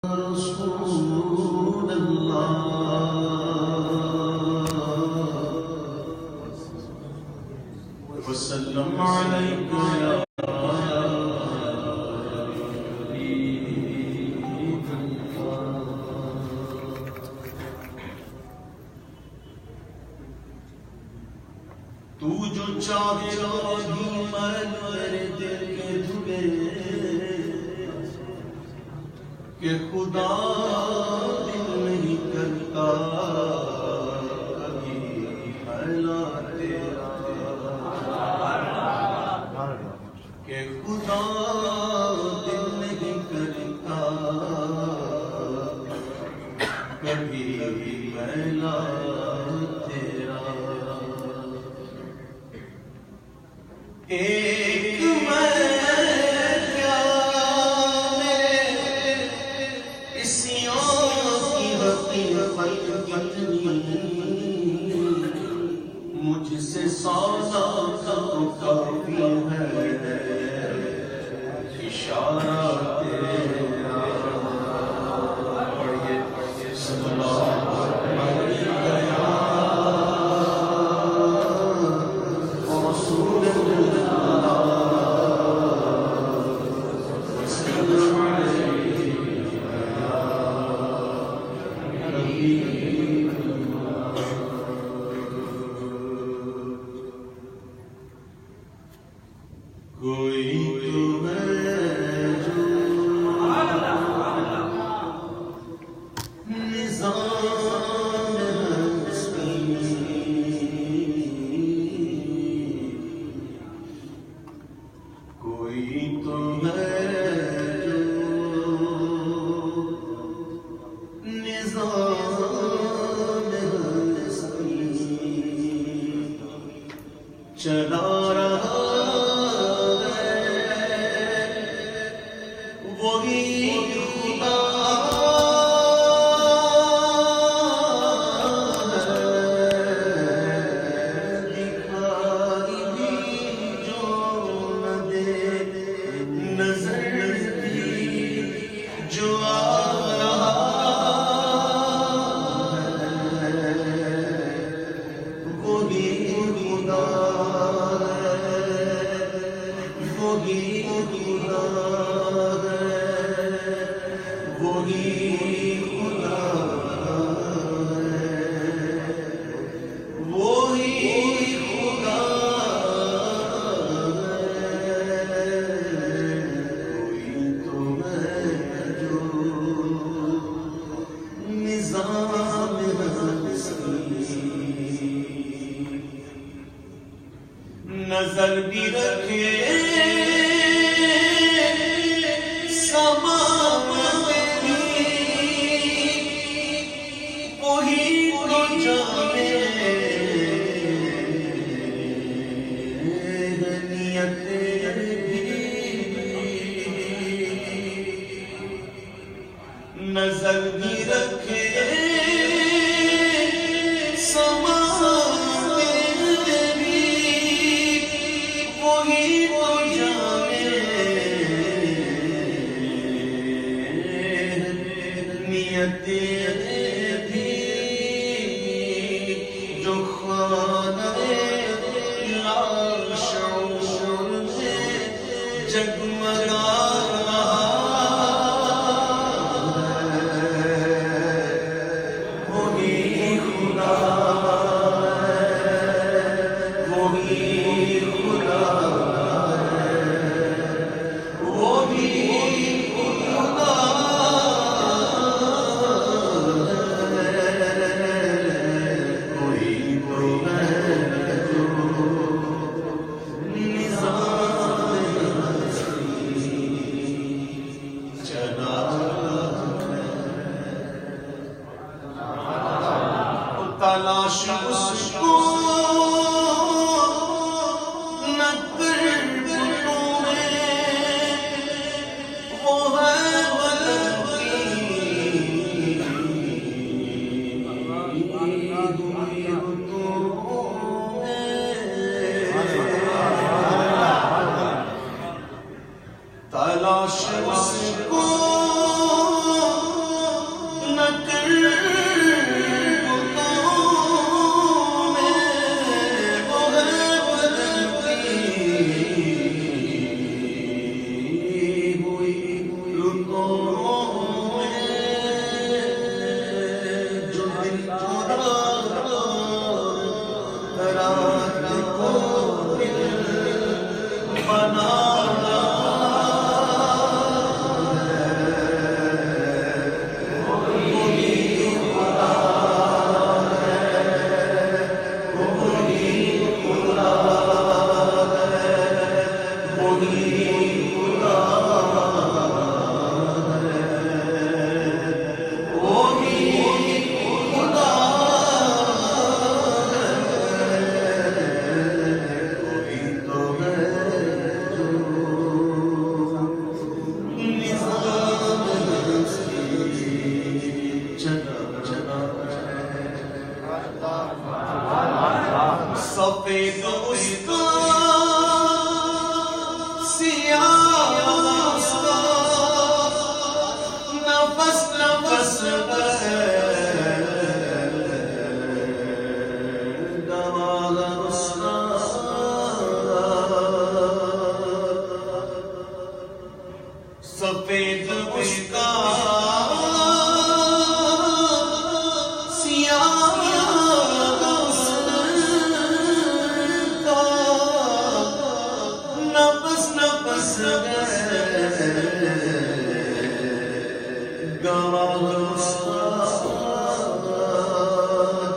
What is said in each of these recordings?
رسول اللہ وسلم علیک یا تو جو چاہے راہی میرے دل کے دھلے کہ خدا دل نہیں کرتا کبھی پہلا تیرا کہ خدا دل نہیں کرتا کبھی پہلا تیرا ایک میں کیا میرے اسیوں کی حقیقت کتنی مجھ سے سودا تو کافی ہے اشارہ تیرا پڑھیے صلی اللہ کوئی تو ہے جو نظام ہستی کوئی تو ہے جو نظام ہستی چلا رہا نظر بھی رکھے سامان تیری وہی تو جانے نیت بھی نظر بھی رکھے جو خانہ لاشعور میں جگمگا وہی خدا وہی خدا وہی خدا تلاش اس کو نہ کر بتوں میں وہ ہے تلاش اس کو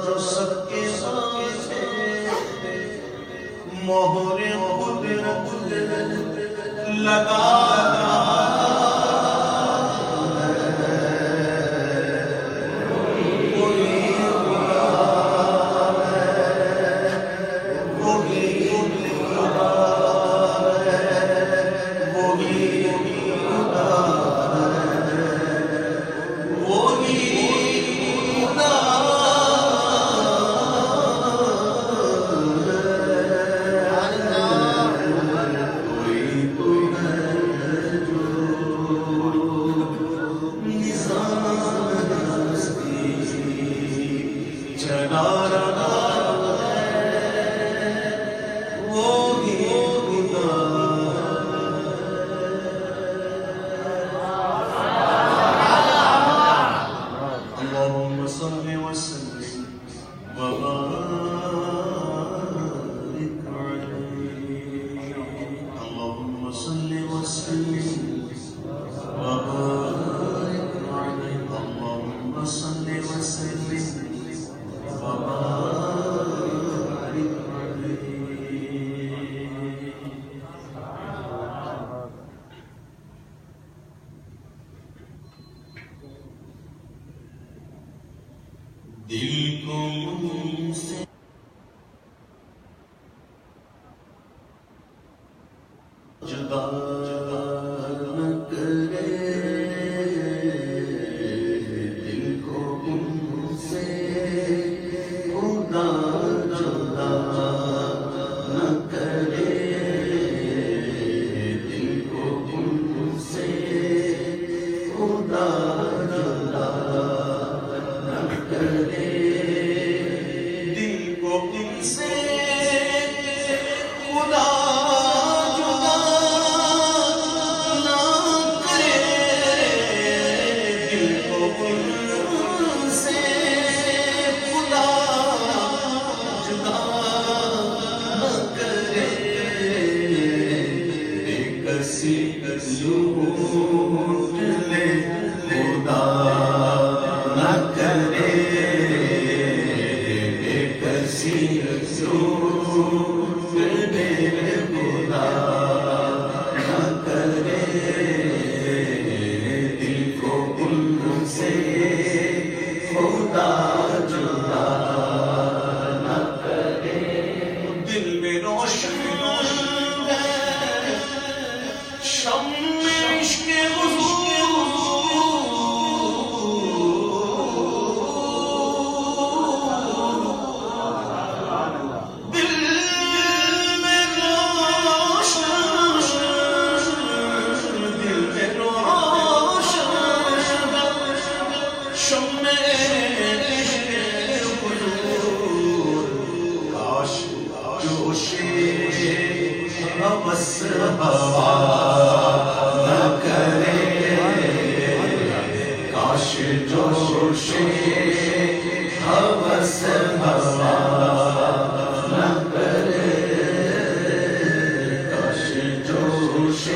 جو سب کے ساتھ مہر قدرت لگا دل کو مجھ سے جدا نہ کرے دل کو مجھ سے خدا جدا نہ کرے دل کو مجھ سے خدا جدا نہ کرے بس ہوا نہ کرے کاش جوش بس ہوا نہ کرے کاش جوش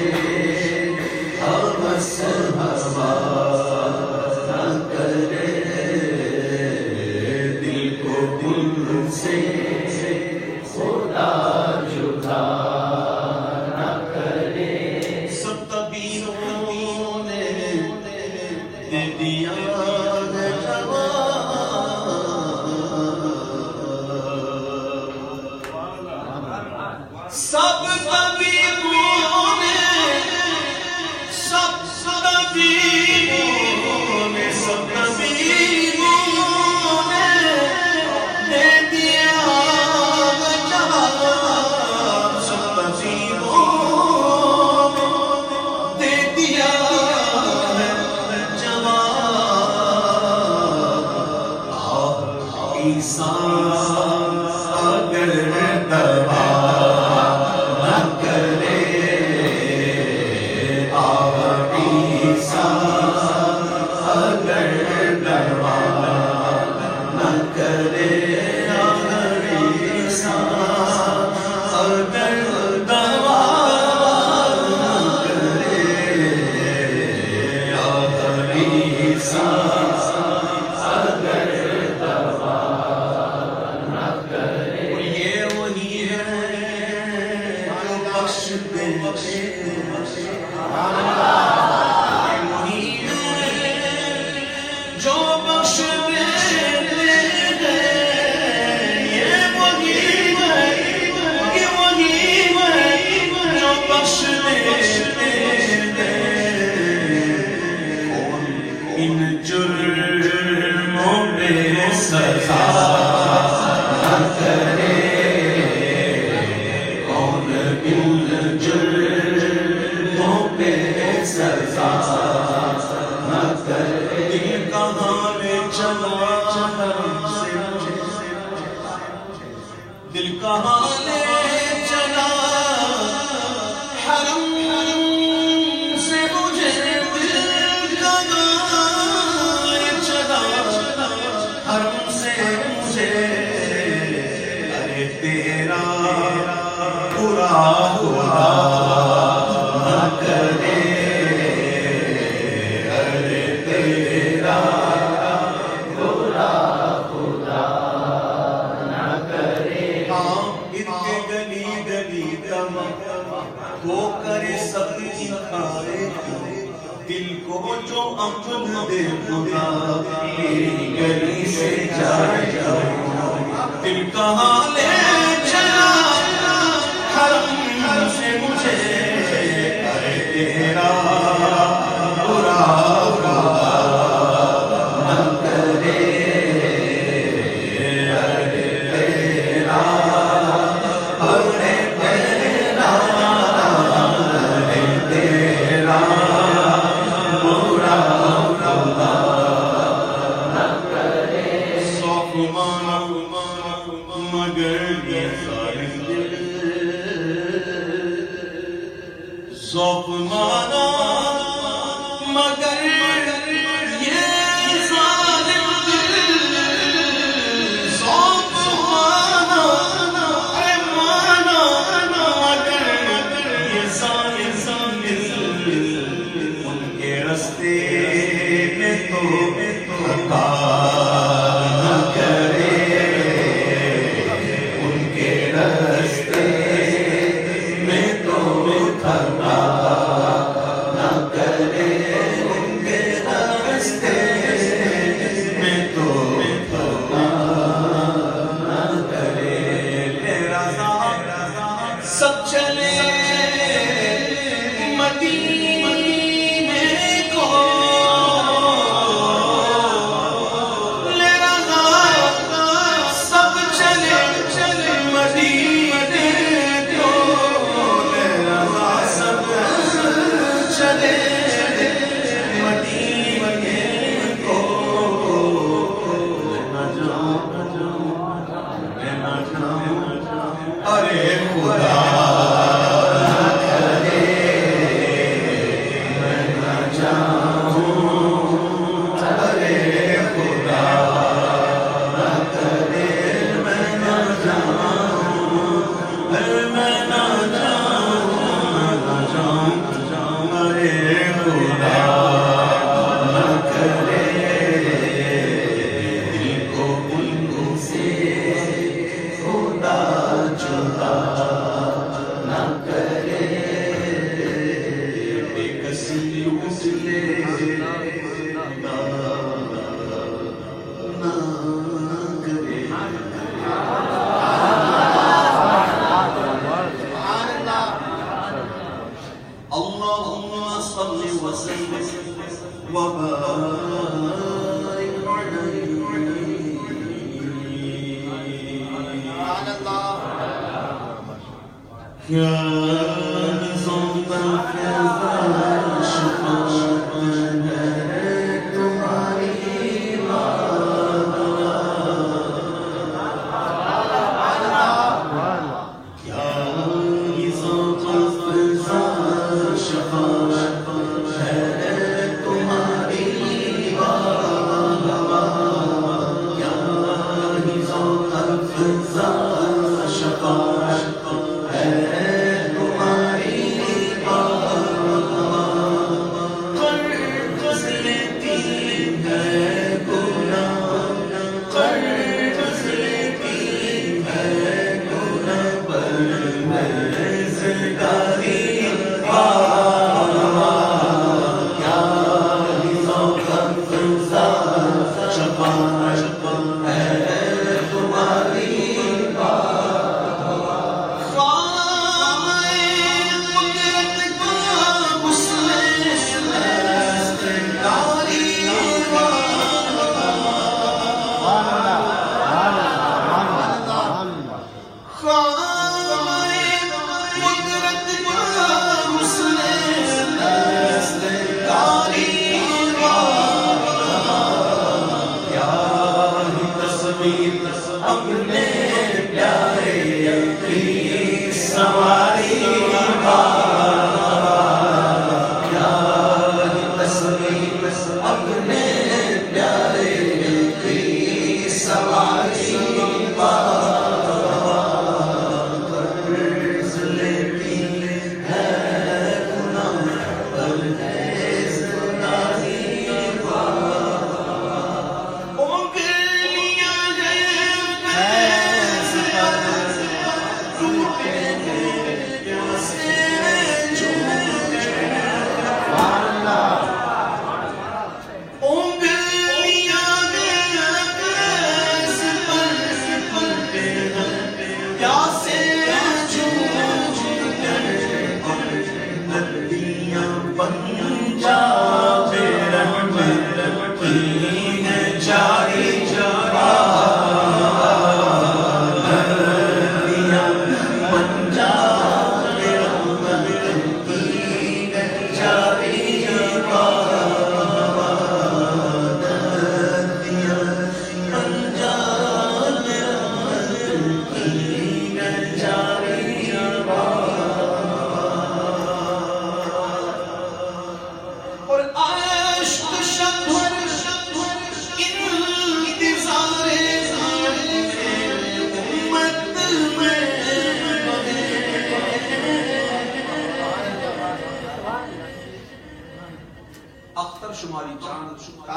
بس ہوا نہ کرے دل کو دل سے خدا جدا سب طبیبوں نے دے دیا جواب سب طبیبوں نے دے دیا جواب عیسیٰ اگر دبا عیسیٰ ان جرموں پہ سزا نہ کرے کون ان جرموں پہ سزا نہ کرے دل کہاں لے چلا حرم سے مجھے دل کہاں لے چلا حرم سے مجھے دل کہاں لے چلا حرم سے مجھے ارے تیرا برا خدا نہ کرے ارے تیرا برا خدا نہ کرے ہاں ان کے گلی گلی کم وہ کرے سب کی کھائے دل کو جو امن دے خدا میری گلی سے جائے دل کہاں لے چلا حرم سے مجھے ارے تیرا برا خدا نہ کرے ارے تیرا ارے تیرا ارے تیرا برا خدا نہ کرے سوکھ مانا مگر یہ ظالم دل ذوق مانا مگر یہ ظالم دل ذوق مانا اے مانا مگر یہ ظالم دل ان کے رستے میں تو خطا نہ کرے ان کے رستے میں تو خطا نہ کرے ان کے رستے میں تو خطا نہ کرے میرا سب چلے مدینے کو میرا سب چلے مدینے کو میرا سب چلے مدینے کو میں نہ جاؤں ارے خدا نہ کرے میں نہ جاؤں ارے خدا نہ کرے میں نہ جاؤں میں نہ جاؤں ارے خدا نہ کرے دل کو ان سے خدا جدا نہ کرے بے کسی اس لے نہ کرے اللهم صل وسلم وبارك عليه يا نظام الفضاء شفاعة تمہاری يا نظام الفضاء شفاعة تمہاری يا نظام الفضاء شفاعة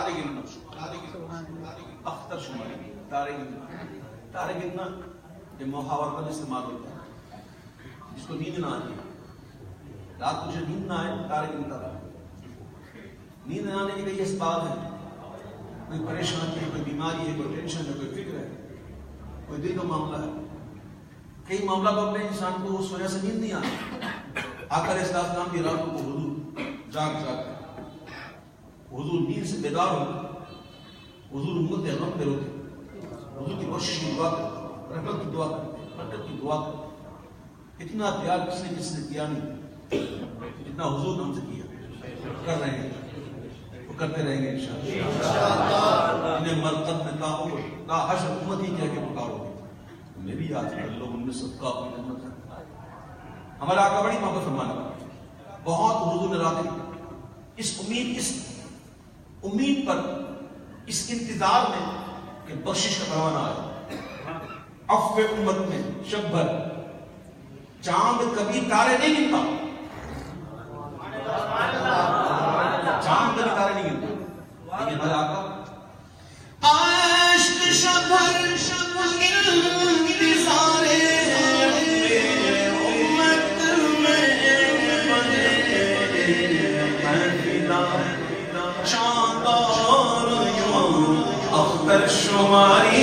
تارے گننا، اختر شماری، تارے گننا، تارے گننا یہ محاورہ میں استعمال ہوتا ہے جس کو نیند نہ آتی، رات مجھے نیند نہ آئے تارے گنتا رہا۔ نیند نہ آنے کے کئی اسباب ہیں، کوئی پریشانی ہے، کوئی بیماری ہے، کوئی ٹینشن ہے، کوئی فکر ہے، کوئی دل کا معاملہ ہے، کئی معاملہ باب میں انسان کو اس وجہ سے نیند نہیں آتی۔ آقا علیہ السلام کی راتوں کو حضور جاگ کر حضور نیند سے بیدار ہوتے، حضور امت غم پہ روتے، حضور کی کوشش کی دعا کرتے، رحمت کی دعا کرتے، برکت کی دعا کرتے۔ اتنا پیار کس نے کیا نہیں جتنا حضور نے ہم سے کیا، کر رہے ہیں، وہ کرتے رہیں گے انشاءاللہ۔ انہیں مرتب میں تا حشر امت ہی کہہ کے پکارو گے، میں بھی یاد کر لو ان میں صدقہ اپنی جنت ہے۔ ہمارا آقا بڑی محبت فرمانے والا، بہت حضور نے راتیں اس امید پر، اس انتظار میں کہ بخشش کا پروانہ آئے، عفو امت میں شب بھر چاند کبھی تارے نہیں گنتا، چاند کبھی تارے نہیں گنتا، لیکن ہمارا آقا عشق شب بھر انتظار اختر شماری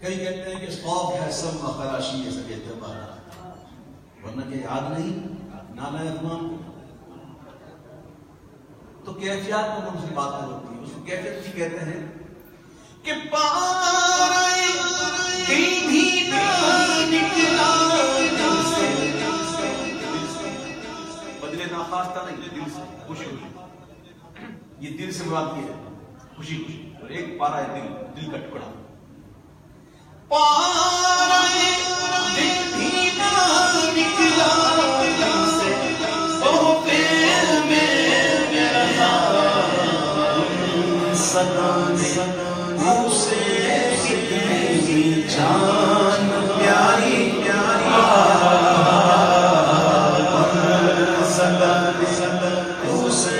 کئی کہتے ہیں کہ خوف ہے سب خراشی ہے سب اعتبار، ورنہ کہ یاد نہیں نانا ارمان تو کیفیات کو ہم سے بات ہوتی ہے، اس کو کیفیت بھی کہتے ہیں کہ پارے دل بھی نہ نکلا دل سے، بدلے ناخواستہ نہیں، دل سے خوشی خوشی، یہ دل سے مراد کی ہے خوشی خوشی، اور ایک پارا ہے دل کا ٹکڑا، پارے دل بھی نہ نکلا دل سے، او پھر میں رہا سدانے اسے اتنی جان پیاری پیاری، سدانے اسے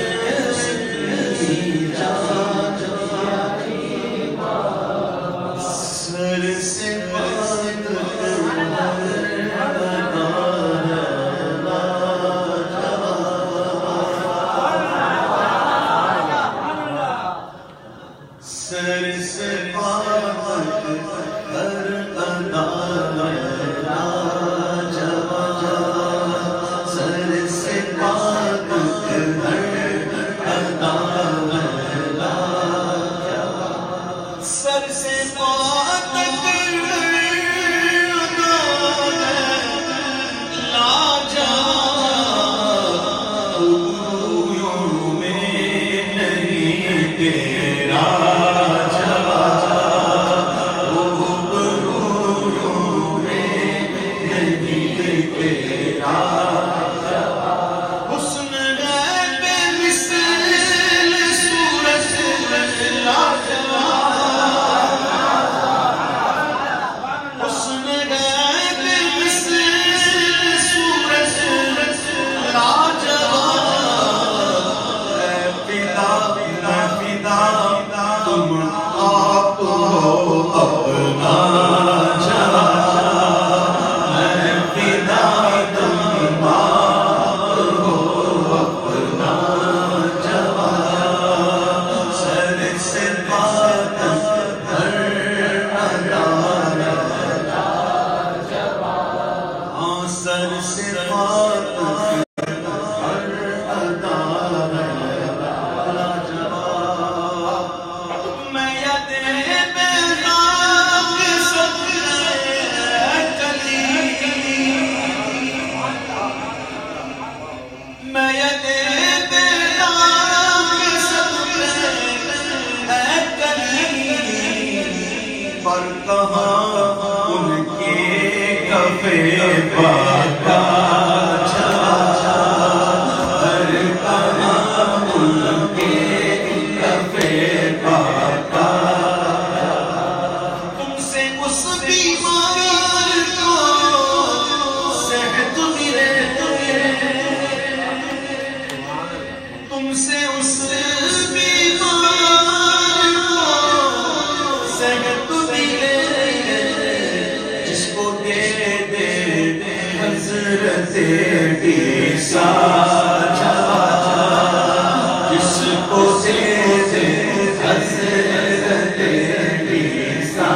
اپنا جوان میں فدا تم ماں ہو اپنا جوان سر سے بات ہر ادا جوان سر سے بات پر کہاں ان کے کفے پاکا ہر کہاں ان کے کفے پاکا تم سے اس بیمار کو صحت ملے تم سے اس حضرت عیسیٰ جس کو دے دے حضرت عیسیٰ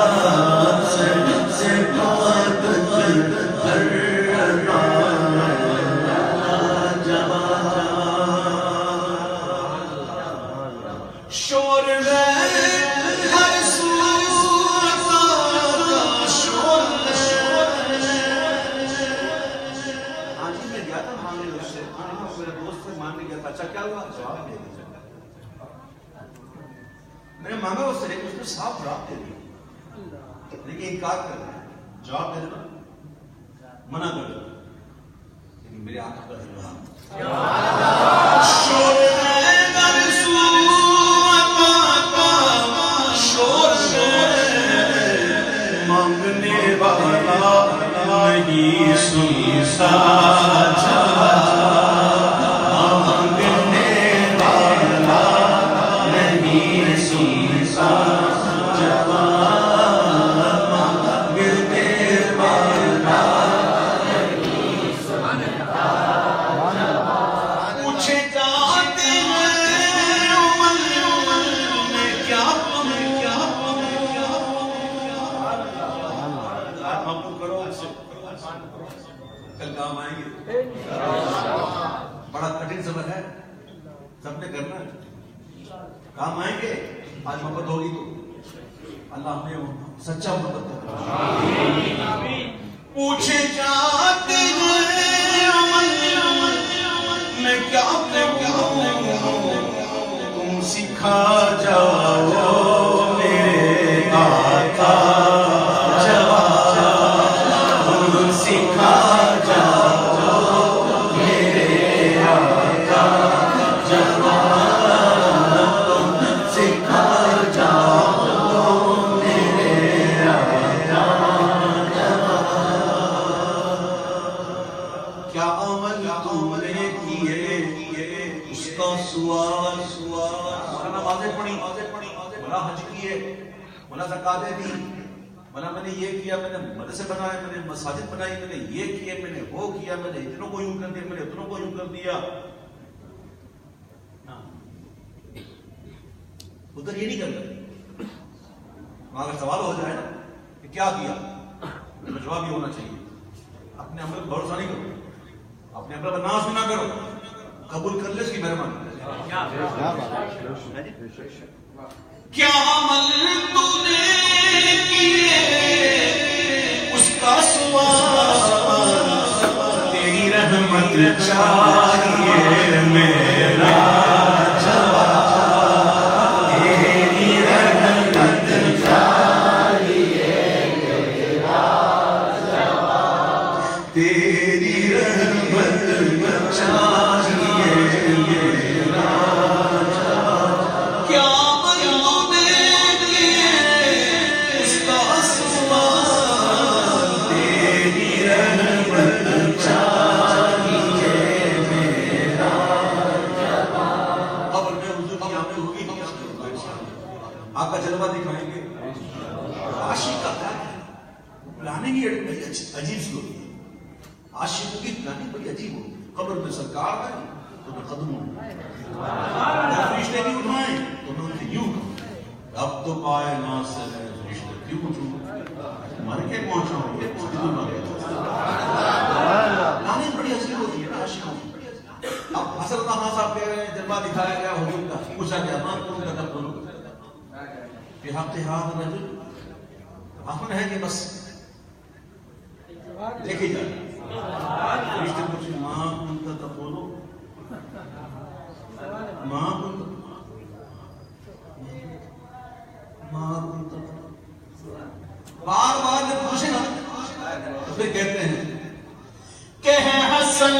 جوان سے بات ہر جوان شور اچھا کیا ہوا جواب دے دیا میں نے مانگا اس سے لیکن اس نے صاف جواب دے دیا لیکن انکار کر رہا ہے جواب دے دینا منع کر دینا لیکن میرے آنکھ پر جواب مانگنے والا نہیں سنتا کل کام آئیں گے بڑا کٹھن سبق ہے سب نے کرنا ہے کام آئیں گے آج محبت ہوگی تو اللہ ہمیں سچا محبت کرنا پوچھے جاتے میں کیا تم سکھا جاؤ میرے آقا بنا زکاتیں دی بنا میں نے یہ کیا میں نے مدرسے بنائے میں نے مساجد بنائی میں نے یہ کیا میں نے وہ کیا میں نے اتنوں کو یوں کر دیا میں نے اتنوں کو یوں کر دیا ادھر یہ نہیں کرتا وہاں اگر سوال ہو جائے نا کہ کیا کیا جواب یہ ہونا چاہیے اپنے عمل پر بھروسہ نہیں کرو اپنے عمل پر ناز بھی نہ کرو قبول کر لے اس کی مہربانی کیا عمل تو نے کیے اس کا سوال تیری رحمت چاہیے میرا جواب تیری رحمت چاہیے میرا جواب تیری رحمت چاہیے میرا جواب کیا جلوہ دکھائیں گے. عاشق کا پلاننگ ہی بڑی عجیب سی ہوتی ہے. عاشق کی پلاننگ بڑی عجیب ہوتی ہے. قبر میں سرکار آئے تو میں قدم ہوں, فرشتے بھی اٹھائیں تو میں ان سے یوں کہوں اب تو پائے ناز سے میں فرشتے کیوں اٹھوں, مر کے پہنچا ہوں, یہ پلاننگ بڑی عجیب ہوتی ہے نا عاشقوں کی. اب حضرت خان صاحب کہہ رہے ہیں جلوہ دکھایا گیا حضور کا, پوچھا گیا مان تم کا تب بولو کہ حق ہاتھ رجل امن ہے کہ بس دیکھے جائے. فرشتے پوچھے ماں کنت تقولو, ماں کنت بار بار جب پوچھے نا تو پھر کہتے ہیں کہ ہے حسن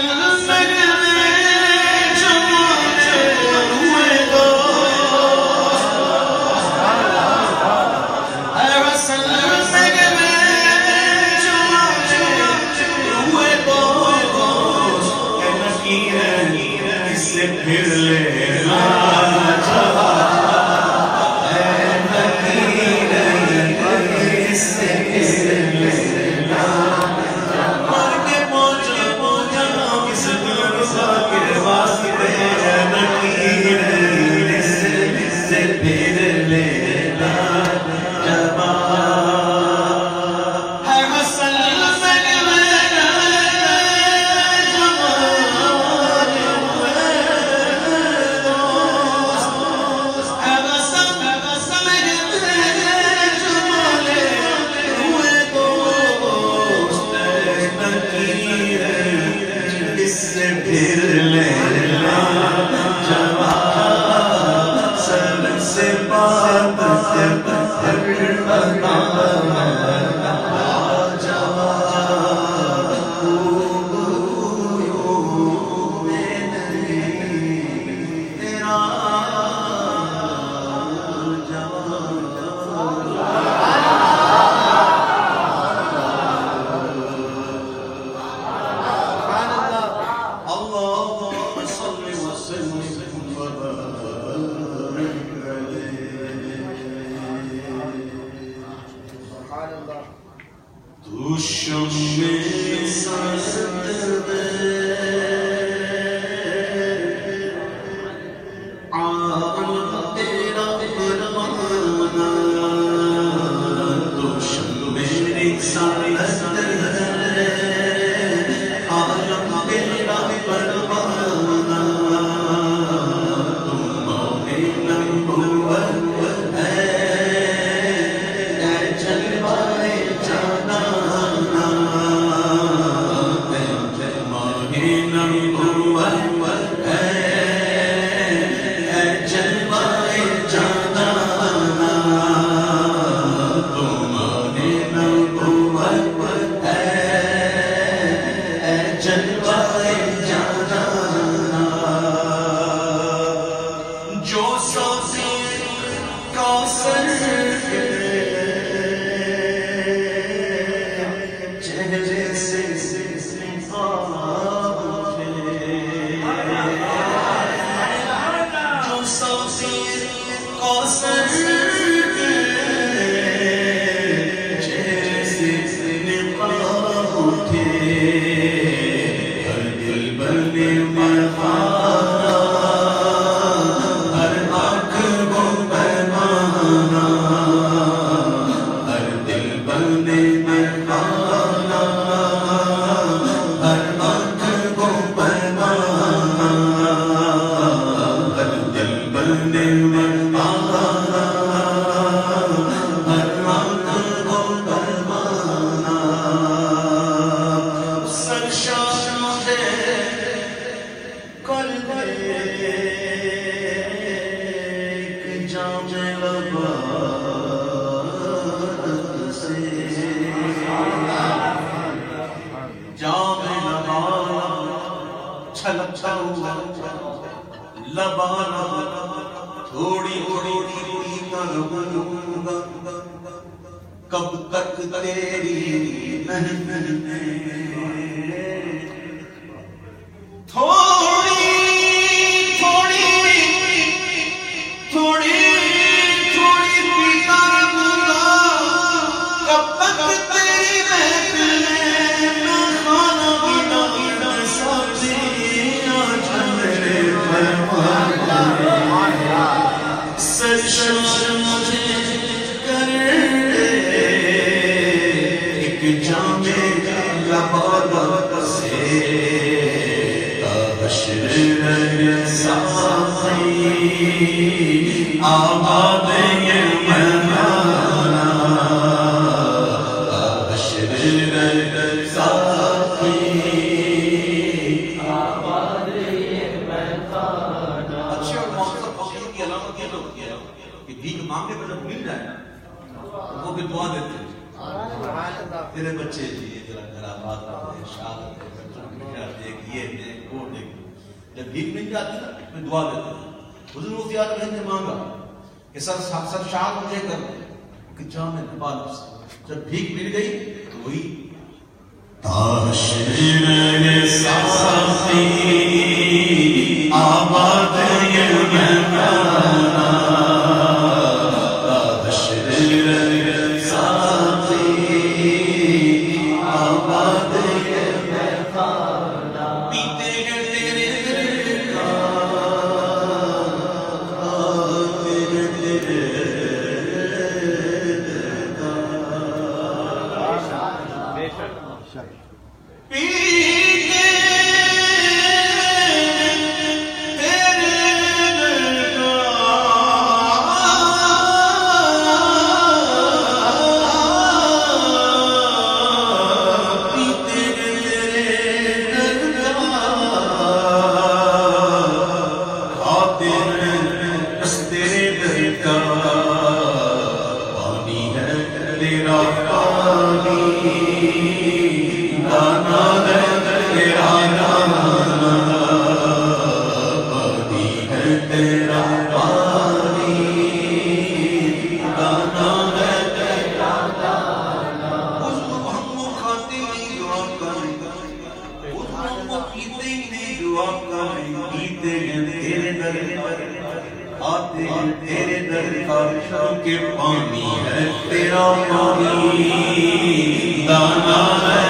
کب تک تیری تھوڑی تھوڑی تھوڑی تھوڑی پیتا آباد یہ مہمانہ بشر ساقی آباد یہ مہمانہ. اچھے اور مؤثر فقیر کی علامت یہ ہوتی ہے کہ بھیک مانگنے پر جب مل جائے تو وہ بھی دعا دیتے ہیں تیرے بچے جی ذرا ذرا بات کرتے شاد دیکھ یہ دیکھ وہ دیکھ. جب بھیک مل جاتی نا میں دعا دیتے ہیں. حضور مفتی اعظم ہند نے مانگا کہ سر شاد مجھے کر دے کہ جام نبال سے جب بھیک مل گئی تو وہی تاشر ساقی آباد یہ مہمانہ تاشر ساقی آباد یہ مہمانہ. پیتے ہیں تیرے تیرے در کے پانی ہے تیرا پانی دانا ہے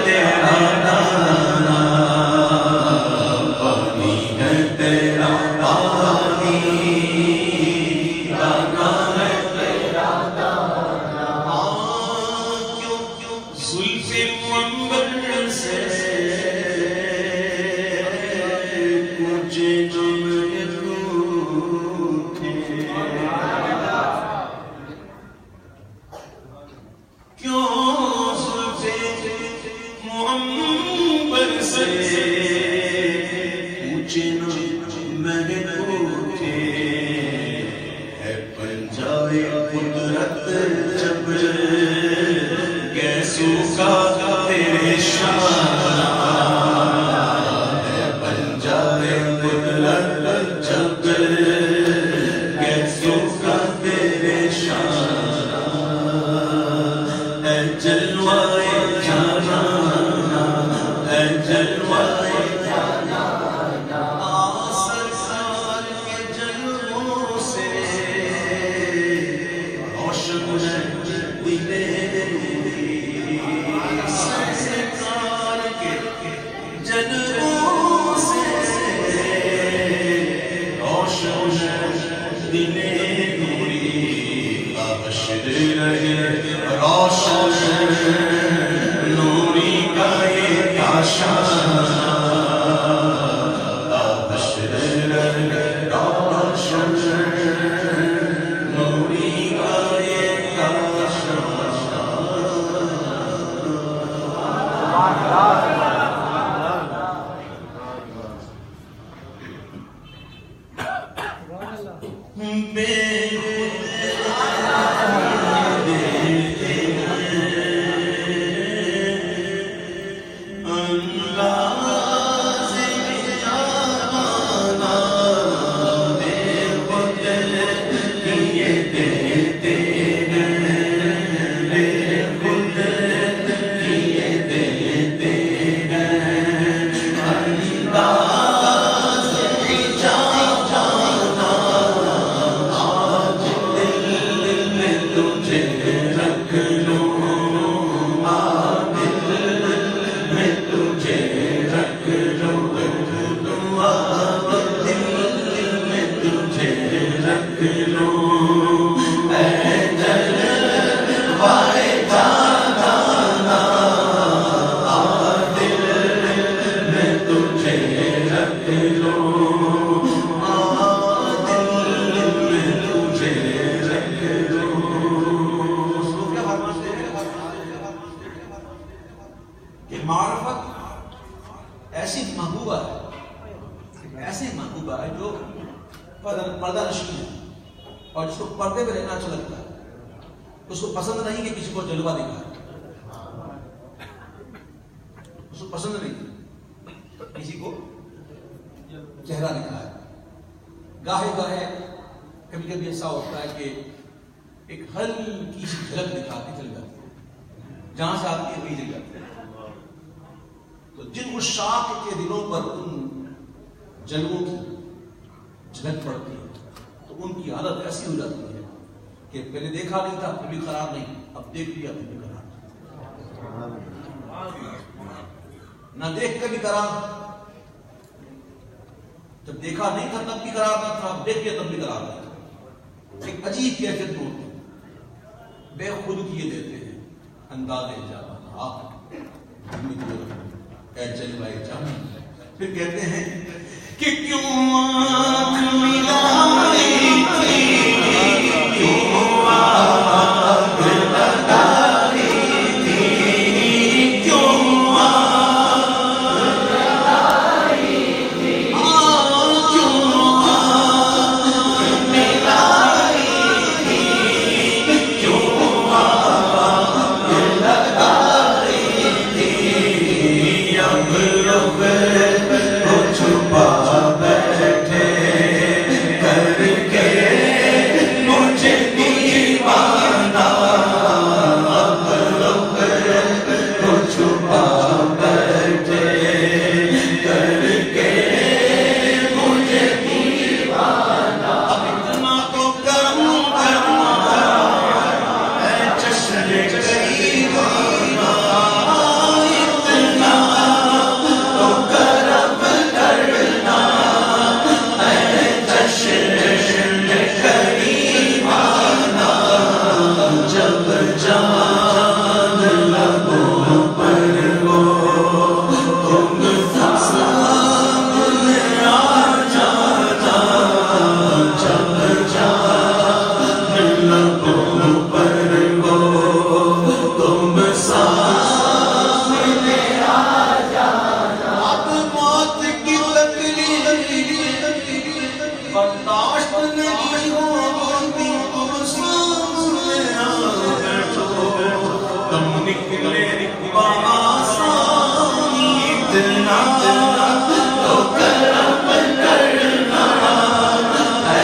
تیرا دانا پانی ہے تیرا پانی دانا ہے تیرا دانا. کیوں زلف منبر سے مجھے تیرے شان بن جائے قدرت جب کیسوں کا تیرے شان اے جلوائے جانا اے جلوائے جانا سرکار کے جلووں سے روشن ہے دلے جلووں سے روشن دلے نوری ابشر رہے روشن نوری کا یہ کاشان ابشر رہے روشن نوری کا یہ کاشان. جو پردہ نشین ہے اور جس کو پردے میں رہنا اچھا لگتا ہے، اس کو پسند نہیں کہ کسی کو جلوہ دکھائے، اس کو پسند نہیں کسی کو چہرہ دکھائے۔ گاہے گاہے کبھی کبھی ایسا ہوتا ہے کہ ایک ہلکی سی جھلک دکھا کے چل جاتی ہے، جہاں سے آتی ہے وہی چل جاتی ہے۔ تو جن عشاق کے دلوں پر ان جلووں کی جھلک پڑتی ہے تو ان کی حالت ایسی ہو جاتی ہے کہ پہلے دیکھا نہیں تھا پھر بھی قرار نہیں، اب دیکھ لیا پھر بھی قرار نہ، دیکھ کر بھی قرار، جب دیکھا نہیں تھا تب بھی قرار نہ تھا، اب دیکھ لیا تب بھی قرار نہیں تھا۔ ایک عجیب کیفیت ہوتی ہے، بے خود کیے دیتے ہیں انداز اجابت اے جلوہ جہاں۔ پھر کہتے ہیں کہ کیوں آنکھ ملائی تھی، کیوں آنکھ لگائی تھی، کیوں آنکھ لگائی تھی، کیوں آنکھ ملائی تھی، کیوں آنکھ لگائی تھی، اب رب کو چھپا بیٹھے کر کے مجھے دیوانہ، اب رب کو چھپا بیٹھے کر کے مجھے دیوانہ، اب اتنا تو کرم کرنا اے جشن کریمانہ، اتنا تو کرم کرنا اے جشن کریمانہ، جب جان لبوں پر ہو تم سامنے آ جانا، جب جان لبوں پر ہو تم سامنے آ جانا، اب موت کی تکلیف برداشت نہیں ہوتی، تم سامنے آ بیٹھو، تم نکلے بآسانی، اتنا تو کرم کرنا اے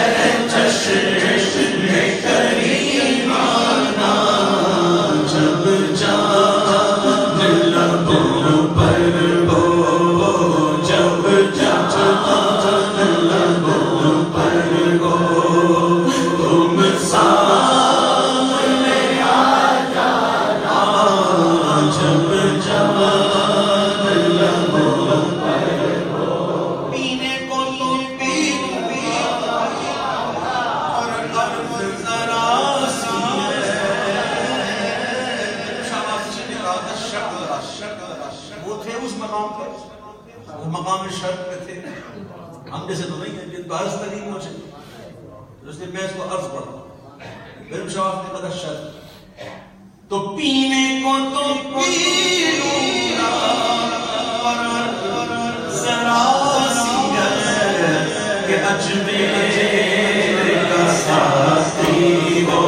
جشن کریمانہ، جب جان لبوں پر ہو، جب جان لبوں پر ہو تم سامنے آ جانا، جب جان لبوں پر ہو، پینے کو تم پی اور عرض ذرا سی وہ تھے اس مقام پر، وہ مقام شرط پہ تھے، ہم جیسے تو نہیں ہیں جن کو عرض تک نہیں پہنچے، اس لیے میں اس کو عرض پڑھتا ہوں۔ میرے شواف نے قدر شرط تو پینے کو تو پی لوں گا اور ذرا سی ہے کہ اجمیر کا ساتھی ہو،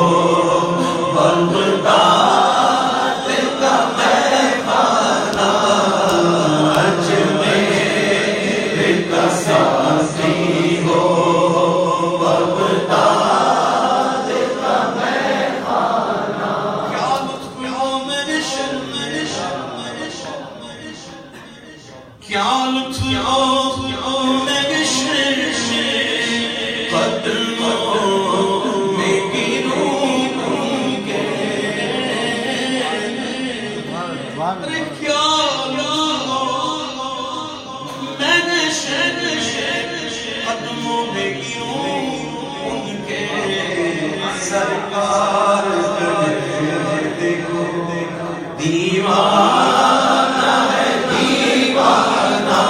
بغداد کا میخانہ، اجمیر کا ساتھی ہو، بغداد کا میخانہ، کیا لطف ہو میرے کیا لطف ہو میرے قدموں میں گروں گے، ارے کیا لطف ہو میرے قدموں میں گروں ان کے، سرکار دیکھو دیوانہ ہے دیوانہ،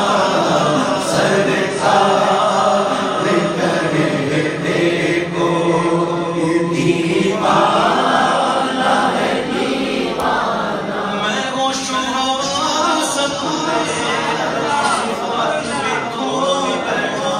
سرکار دیکھو دیوانہ ہے دیوانہ، میں ہوش و حواس اپنے کھو بیٹھا،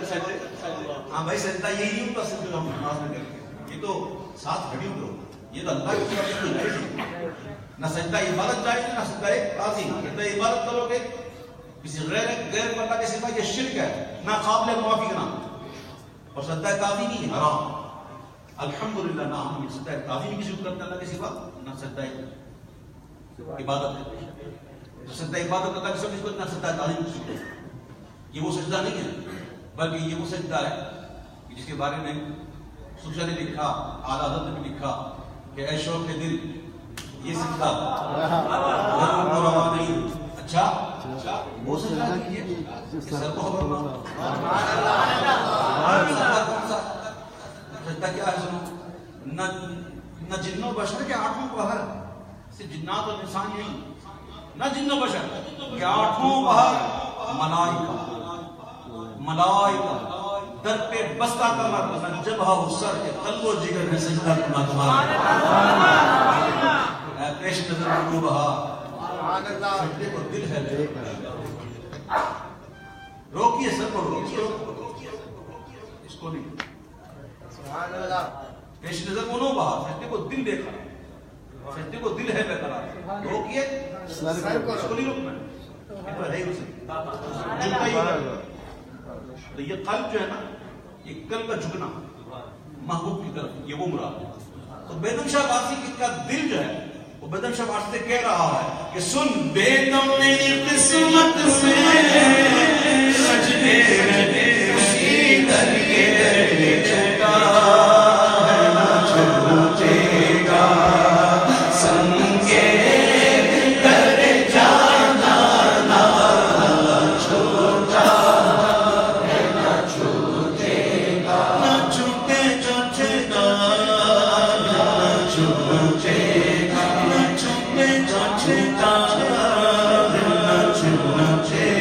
سجدے. ہاں بھائی سجدہ یہی نہیں ہوتا سجدہ ہم نماز میں کرتے ہیں. یہ تو ساتھ کھڑی ہو. یہ تو اللہ کی طرف سے جائز ہے. نہ سجدہ عبادت جائز ہے نہ سجدہ تعظیم. سجدہ عبادت کرو گے کسی غیر اللہ کے سوا یہ شرک ہے نہ قابل معافی نہ. اور سجدہ تعظیم ہی حرام. الحمدللہ نہ ہم سجدہ تعظیم کی ضرورت کرتے اللہ کے سوا نہ سجدہ عبادت ہے. سجدہ عبادت اللہ کے سوا کی ضرورت نہ سجدہ تعظیم کی ضرورت. یہ وہ سجدہ نہیں ہے بلکہ یہ وہ سجدہ ہے جس کے بارے میں سوچا نے لکھا, اعلیٰ حضرت نے لکھا کہ اے شوق کے دل یہ سجدہ روا نہیں. اچھا وہ سجدہ کیجیے سر کو خبر سجدہ کیا ہے سنو. نہ جن و بشر کے آٹھوں پہر, صرف جنات اور انسان نہیں, نہ جن و بشر کے آٹھوں پہر ملائکہ در پہ بستہ کمر نہ جبہہ و سر کے قلب و جگر میں سجدہ کرنا تمہارا. اے پیش نظر قلوبہا, سجدے کو دل ہے. روکیے سر کو, روکیے اس کو نہیں. پیش نظر قلوبہا, سجدے کو دل دیکھا, سجدے کو دل ہے بہتر. روکیے اس کو نہیں روکنا. یہ تو ہے ہی اسے جھکتا ہی ہوگا. تو یہ قلب جو ہے نا, یہ قلب کا جھکنا محبوب کی طرف, یہ وہ مراد ہے. تو بیدم شاہ باسی کا دل جو ہے وہ بیدم شاہ باسی سے کہہ رہا ہے کہ سن بیدم میری قسمت میں سجدے رہے اسی در کے چھوٹا ہے نہ چھوٹے گا سنگے در جانا نہ چھوٹا ہے نہ چھوٹے گا. نہ چھوٹے چھوٹے گا نہ چھوٹے گا. نہ چھوٹے چھوٹے گا نہ چھوٹے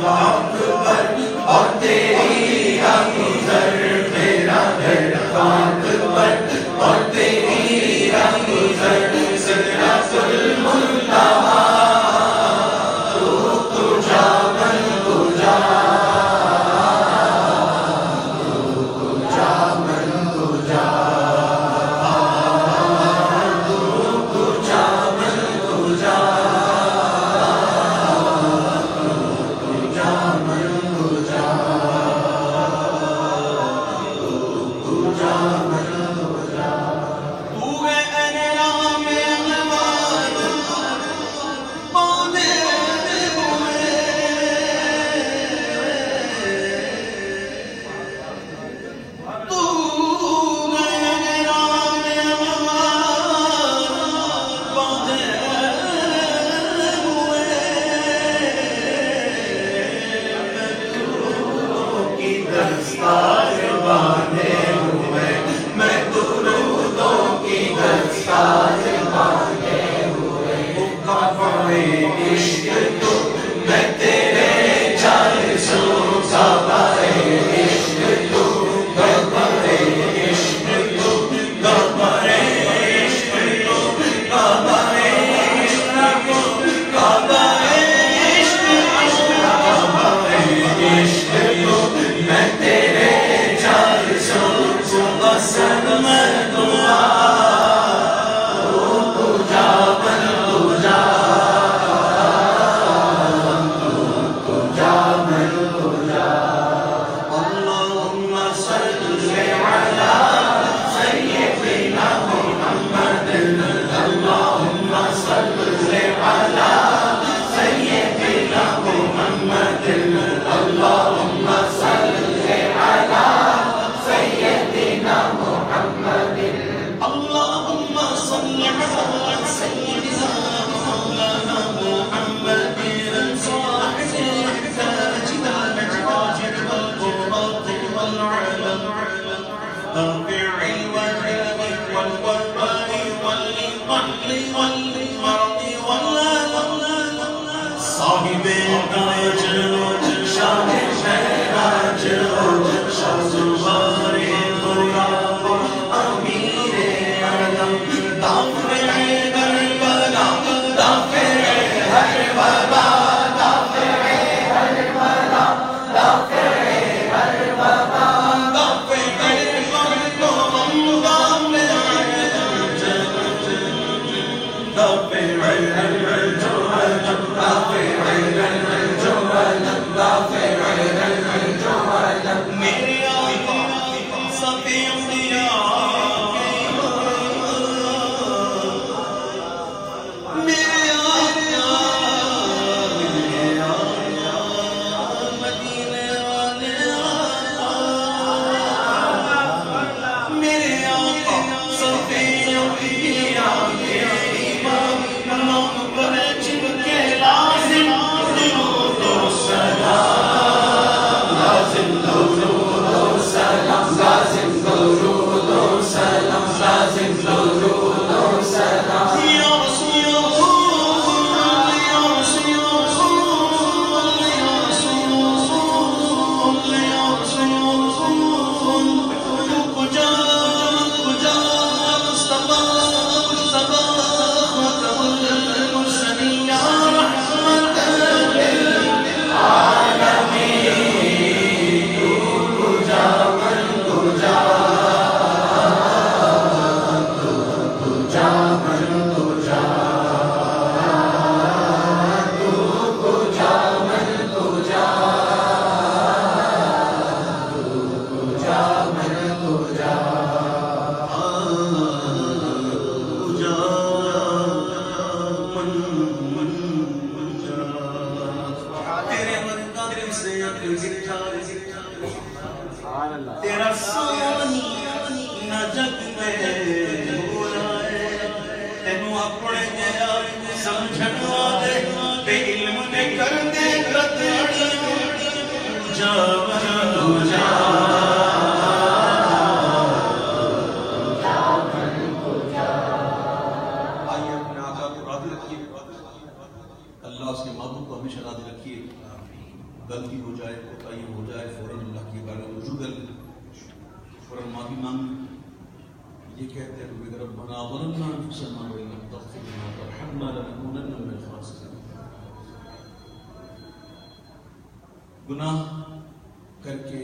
اکبر اور تیری راہ گزر میرا گھر اکبر اور تیری راہ گزر سدرۃ المنتہا تو جا من تو جا تیرا سانی نہ جگ میں تینوں اپنے جیا سمجھن والے تے علم نے کر دے کتڑی جا من جا آئیے اپنے آقا کو راضی رکھیے، اللہ اس کے محبوب کو ہمیشہ راضی رکھیے. غلطی ہو جائے کوتاہی ہو جائے فوراً اللہ کی بارگاہ میں رجوع کر لیں، فوراً معافی مانگ لیں۔ یہ کہتے ہیں کہ ربنا ظلمنا انفسنا وان لم تغفر لنا وترحمنا لنكونن من الخاسرین۔ گناہ کر کے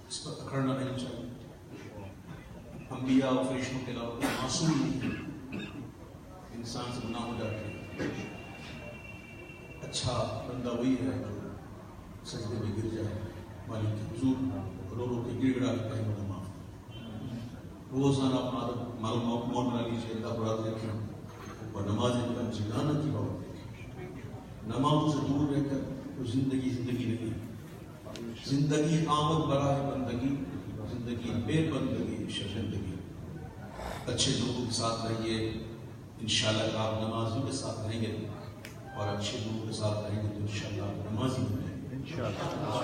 اس پر اکڑنا نہیں چاہیے۔ انبیاء اور فرشتوں کے علاوہ کوئی معصوم نہیں ہے، انسان سے گناہ ہو جاتے ہیں۔ اچھا بندہ وہی ہے جو سجدے میں گر جائے، مالک کے حضور رو رو کے گڑ گڑا کے کہے مجھے معاف۔ روزانہ اپنا عادت مول بنا لیجیے، اللہ کو راضی رکھیں اور نمازیں کا جگانا کی بات دیکھیں۔ نمازوں سے دور رہ کر تو زندگی نہیں، زندگی آمد برائے بندگی، زندگی بے بندگی شرمندگی۔ اچھے لوگوں کے ساتھ رہیے، انشاءاللہ آپ نمازیوں کے ساتھ رہیں گے، اور اچھے لوگوں کے ساتھ رہیں گے تو انشاءاللہ آپ نمازی ہو جائیں گے،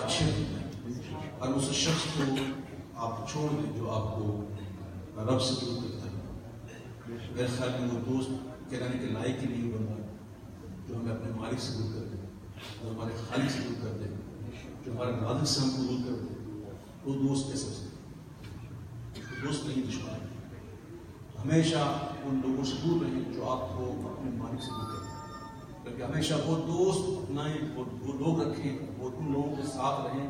اچھے ہو جائیں گے۔ اور اس شخص کو آپ چھوڑ دیں جو آپ کو رب سے دور کرتا ہے۔ میرے خیال میں وہ دوست کہلانے کے لائق ہی نہیں بنتا جو ہمیں اپنے مالک سے دور کر دے، جو ہمارے خالق سے دور کر دے، جو ہمارے رازق سے ہم کو دور کر دے۔ وہ دوست کیسے ہو سکتے؟ دوست نہیں، دشمن ہے۔ ہمیشہ ان لوگوں سے دور رہیں جو آپ کو اپنے مالک سے دور کریں، بلکہ ہمیشہ وہ دوست اپنائیں، وہ لوگ رکھیں، وہ ان لوگوں کے ساتھ رہیں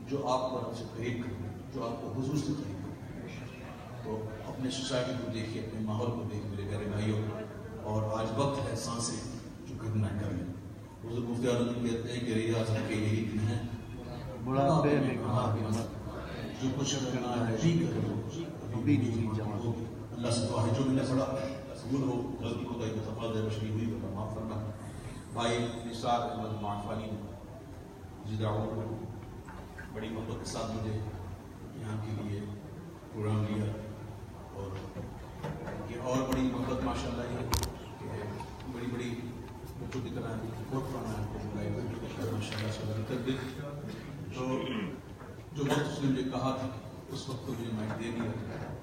جو آپ کو رب سے قریب کریں، جو آپ کو حضور سے قریب کریں۔ تو اپنے سوسائٹی کو دیکھیے، اپنے ماحول کو دیکھیے میرے پیارے بھائیوں، اور آج وقت ہے سانسیں جو کرنا کر لیں۔ حضور مفتی عالم کہتے ہیں کہ ریاضت کے یہی دن ہیں بڑھاپے میں کہاں بھی مت، جو کچھ کرنا ہے جی کرو ابھی بھی جوان ہو۔ اللہ سے دعا ہے جو میں نے پڑھا قبول ہو، غلطی کو کوئی تفاضل بشری ہوئی تو معاف کرنا۔ بھائی نثار احمد معافانی جداؤں بڑی محبت کے ساتھ مجھے یہاں کے لیے پروگرام لیا، اور یہ اور بڑی محبت ماشاء اللہ ہے کہ بڑی بڑی بچوں کی طرح بہت پرانا ماشاء اللہ سے کر دے۔ تو جو وقت اس نے مجھے کہا تھا اس وقت کو مجھے مائک دے دیا،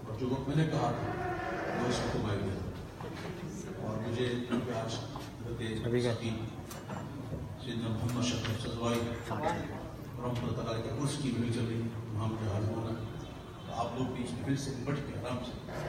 اور جو وقت میں نے کہا تھا وہ اس وقت مائک دیا، اور مجھے آج سیدنا محمد شفیع سزوائی رحمۃ اللہ تعالیٰ کے عرس کی بھیڑ چل رہی، وہاں مجھے حاضر ہونا، تو آپ لوگ بھی اس بھیڑ سے نپٹ کے آرام سے